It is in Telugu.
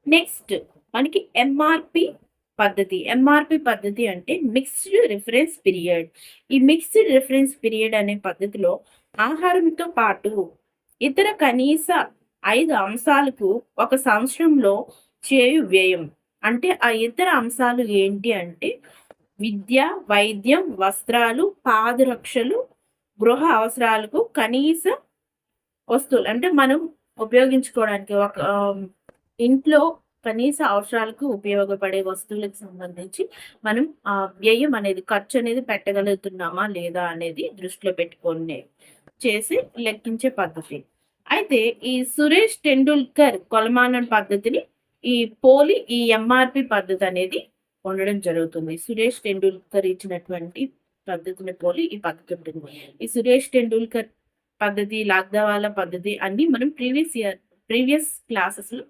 నెక్స్ట్ మనకి ఎంఆర్పి పద్ధతి అంటే మిక్స్డ్ రిఫరెన్స్ పీరియడ్. ఈ మిక్స్డ్ రిఫరెన్స్ పీరియడ్ అనే పద్ధతిలో ఆహారంతో పాటు ఇతర కనీస 5 అంశాలకు ఒక సంవత్సరంలో చేయు వ్యయం. అంటే ఆ ఇతర అంశాలు ఏంటి అంటే విద్య, వైద్యం, వస్త్రాలు, పాదరక్షలు, గృహ అవసరాలకు కనీస వస్తువులు. అంటే మనం ఉపయోగించుకోవడానికి ఒక ఇంట్లో కనీస అవసరాలకు ఉపయోగపడే వస్తువులకు సంబంధించి మనం వ్యయం అనేది ఖర్చు అనేది పెట్టగలుగుతున్నామా లేదా అనేది దృష్టిలో పెట్టుకొని చేసి లెక్కించే పద్ధతి. అయితే ఈ సురేష్ టెండూల్కర్ కొలమానం పద్ధతిని పోలి ఈ ఎంఆర్‌పి పద్ధతి అనేది ఉండడం జరుగుతుంది. సురేష్ టెండూల్కర్ ఇచ్చినటువంటి పద్ధతిని పోలి ఈ పద్ధతి ఉంటుంది. ఈ సురేష్ టెండూల్కర్ పద్ధతి, లాగ్దావాలా పద్ధతి అన్నీ మనం ప్రీవియస్ క్లాసెస్‌లో